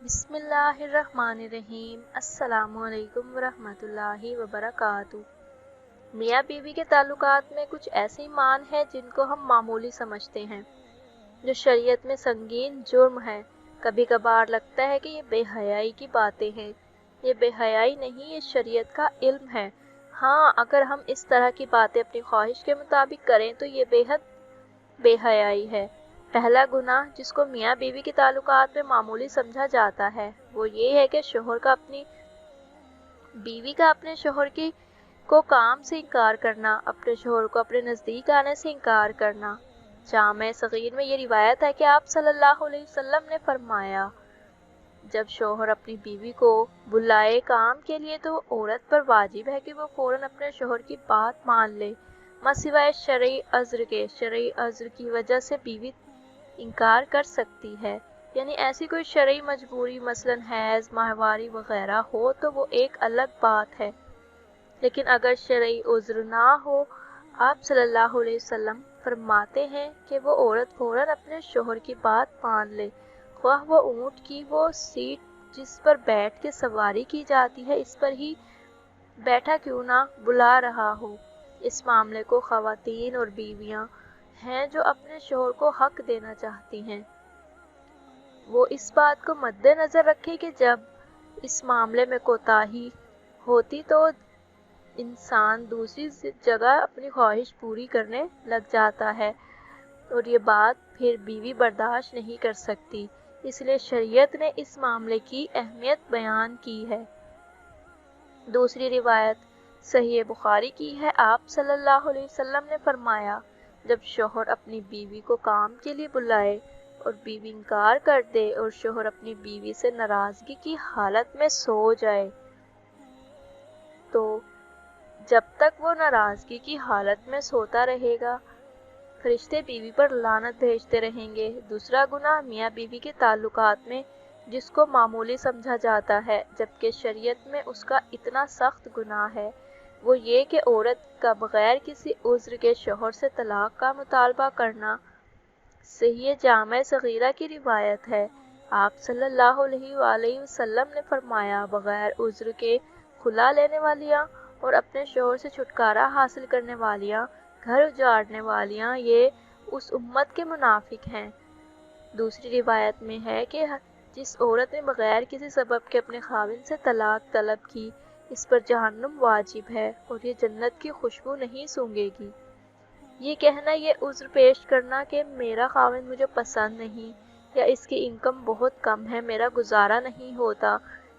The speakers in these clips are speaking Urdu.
بسم اللہ الرحمن الرحیم۔ السلام علیکم ورحمۃ اللہ وبرکاتہ۔ میاں بیوی کے تعلقات میں کچھ ایسے ایمان ہیں جن کو ہم معمولی سمجھتے ہیں، جو شریعت میں سنگین جرم ہے۔ کبھی کبھار لگتا ہے کہ یہ بے حیائی کی باتیں ہیں۔ یہ بے حیائی نہیں، یہ شریعت کا علم ہے۔ ہاں، اگر ہم اس طرح کی باتیں اپنی خواہش کے مطابق کریں تو یہ بے حد بے حیائی ہے۔ پہلا گناہ جس کو میاں بیوی کے تعلقات میں معمولی سمجھا جاتا ہے وہ یہ ہے کہ بیوی کا اپنے شوہر کو کام سے انکار کرنا، اپنے شوہر کو اپنے نزدیک آنے سے انکار کرنا۔ جامع صغیر میں یہ روایت ہے کہ آپ صلی اللہ علیہ وسلم نے فرمایا، جب شوہر اپنی بیوی کو بلائے کام کے لیے تو عورت پر واجب ہے کہ وہ فوراً اپنے شوہر کی بات مان لے، مسوائے شرعی عذر کے۔ شرعی عذر کی وجہ سے بیوی انکار کر سکتی ہے، یعنی ایسی کوئی شرعی مجبوری مثلاً حیض، ماہواری وغیرہ ہو تو وہ ایک الگ بات ہے، لیکن اگر شرعی عذر نہ ہو، آپ صلی اللہ علیہ وسلم فرماتے ہیں کہ وہ عورت فوراً اپنے شوہر کی بات مان لے، خواہ وہ اونٹ کی وہ سیٹ جس پر بیٹھ کے سواری کی جاتی ہے اس پر ہی بیٹھا کیوں نہ بلا رہا ہو۔ اس معاملے کو خواتین اور بیویاں ہیں جو اپنے شوہر کو حق دینا چاہتی ہیں، وہ اس بات کو مد نظر رکھے کہ جب اس معاملے میں کوتاہی ہوتی تو انسان دوسری جگہ اپنی خواہش پوری کرنے لگ جاتا ہے، اور یہ بات پھر بیوی برداشت نہیں کر سکتی۔ اس لیے شریعت نے اس معاملے کی اہمیت بیان کی ہے۔ دوسری روایت صحیح بخاری کی ہے، آپ صلی اللہ علیہ وسلم نے فرمایا، جب شوہر اپنی بیوی کو کام کے لیے بلائے اور بیوی انکار کر دے اور شوہر اپنی بیوی سے ناراضگی کی حالت میں سو جائے تو جب تک وہ ناراضگی کی حالت میں سوتا رہے گا فرشتے بیوی پر لعنت بھیجتے رہیں گے۔ دوسرا گناہ میاں بیوی کے تعلقات میں جس کو معمولی سمجھا جاتا ہے جبکہ شریعت میں اس کا اتنا سخت گناہ ہے، وہ یہ کہ عورت کا بغیر کسی عذر کے شوہر سے طلاق کا مطالبہ کرنا۔ صحیح جامع صغیرہ کی روایت ہے، آپ صلی اللہ علیہ وآلہ وسلم نے فرمایا، بغیر عذر کے خلا لینے والیاں اور اپنے شوہر سے چھٹکارا حاصل کرنے والیاں، گھر اجاڑنے والیاں، یہ اس امت کے منافق ہیں۔ دوسری روایت میں ہے کہ جس عورت نے بغیر کسی سبب کے اپنے خاوند سے طلاق طلب کی، اس پر جہنم واجب ہے اور یہ جنت کی خوشبو نہیں سونگھے گی۔ یہ کہنا، یہ عذر پیش کرنا کہ میرا خاوند مجھے پسند نہیں یا اس کی انکم بہت کم ہے، میرا گزارا نہیں ہوتا،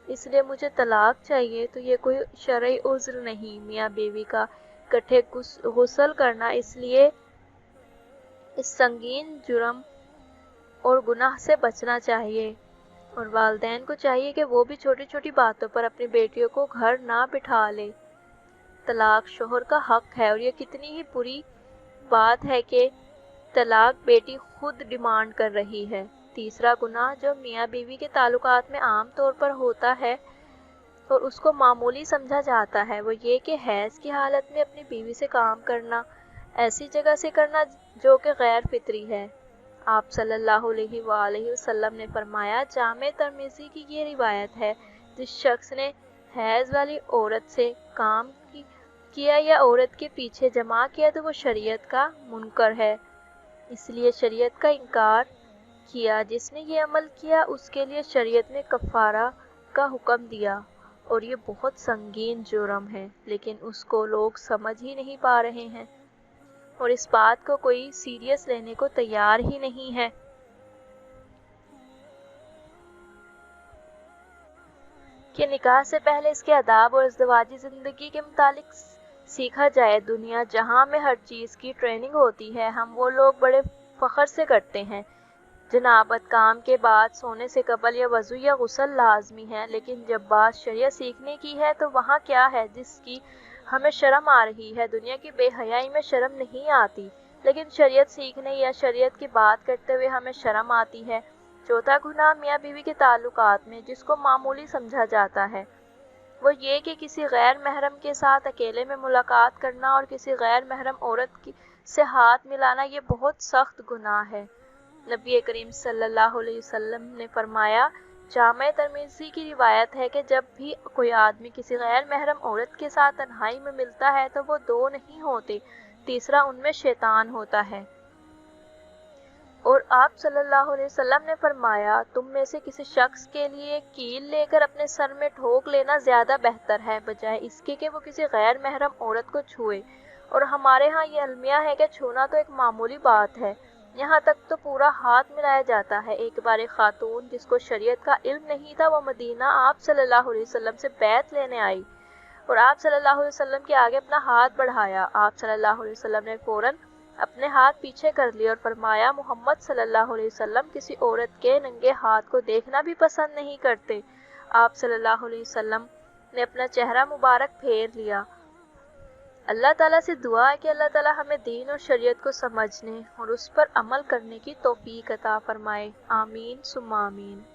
اس لیے مجھے طلاق چاہیے، تو یہ کوئی شرعی عذر نہیں۔ میاں بیوی کا اکٹھے غسل کرنا، اس لیے اس سنگین جرم اور گناہ سے بچنا چاہیے، اور والدین کو چاہیے کہ وہ بھی چھوٹی چھوٹی باتوں پر اپنی بیٹیوں کو گھر نہ بٹھا لے۔ طلاق شوہر کا حق ہے، اور یہ کتنی ہی بری بات ہے کہ طلاق بیٹی خود ڈیمانڈ کر رہی ہے۔ تیسرا گناہ جو میاں بیوی کے تعلقات میں عام طور پر ہوتا ہے اور اس کو معمولی سمجھا جاتا ہے، وہ یہ کہ حیض کی حالت میں اپنی بیوی سے کام کرنا، ایسی جگہ سے کرنا جو کہ غیر فطری ہے۔ آپ صلی اللہ علیہ وآلہ وسلم نے فرمایا، جامع ترمذی کی یہ روایت ہے، جس شخص نے حیض والی عورت سے کام کیا یا عورت کے پیچھے جمع کیا تو وہ شریعت کا منکر ہے، اس لیے شریعت کا انکار کیا۔ جس نے یہ عمل کیا اس کے لیے شریعت نے کفارہ کا حکم دیا، اور یہ بہت سنگین جرم ہے، لیکن اس کو لوگ سمجھ ہی نہیں پا رہے ہیں، اور اس بات کو کوئی سیریس لینے کو تیار ہی نہیں ہے۔ کہ نکاح سے پہلے اس کے آداب اور ازدواجی زندگی کے متعلق سیکھا جائے۔ دنیا جہاں میں ہر چیز کی ٹریننگ ہوتی ہے، ہم وہ لوگ بڑے فخر سے کرتے ہیں، جنابت کام کے بعد سونے سے قبل یا وضو یا غسل لازمی ہے، لیکن جب بات شریعت سیکھنے کی ہے تو وہاں کیا ہے جس کی ہمیں شرم آ رہی ہے؟ دنیا کی بے حیائی میں شرم نہیں آتی، لیکن شریعت سیکھنے یا شریعت کی بات کرتے ہوئے ہمیں شرم آتی ہے۔ چوتھا گناہ میاں بیوی کے تعلقات میں جس کو معمولی سمجھا جاتا ہے، وہ یہ کہ کسی غیر محرم کے ساتھ اکیلے میں ملاقات کرنا اور کسی غیر محرم عورت سے ہاتھ ملانا، یہ بہت سخت گناہ ہے۔ نبی کریم صلی اللہ علیہ وسلم نے فرمایا، جامع ترمذی کی روایت ہے کہ جب بھی کوئی آدمی کسی غیر محرم عورت کے ساتھ تنہائی میں ملتا ہے تو وہ دو نہیں ہوتے، تیسرا ان میں شیطان ہوتا ہے۔ اور آپ صلی اللہ علیہ وسلم نے فرمایا، تم میں سے کسی شخص کے لیے کیل لے کر اپنے سر میں ٹھوک لینا زیادہ بہتر ہے بجائے اس کے کہ وہ کسی غیر محرم عورت کو چھوئے۔ اور ہمارے ہاں یہ المیہ ہے کہ چھونا تو ایک معمولی بات ہے، یہاں تک تو پورا ہاتھ ملایا جاتا ہے۔ ایک بار ایک خاتون جس کو شریعت کا علم نہیں تھا، وہ مدینہ آپ صلی اللہ علیہ وسلم سے بیعت لینے آئی اور آپ صلی اللہ علیہ وسلم کے آگے اپنا ہاتھ بڑھایا۔ آپ صلی اللہ علیہ وسلم نے فوراً اپنے ہاتھ پیچھے کر لیے اور فرمایا، محمد صلی اللہ علیہ وسلم کسی عورت کے ننگے ہاتھ کو دیکھنا بھی پسند نہیں کرتے۔ آپ صلی اللہ علیہ وسلم نے اپنا چہرہ مبارک پھیر لیا۔ اللہ تعالیٰ سے دعا ہے کہ اللہ تعالیٰ ہمیں دین اور شریعت کو سمجھنے اور اس پر عمل کرنے کی توفیق عطا فرمائے۔ آمین ثم آمین۔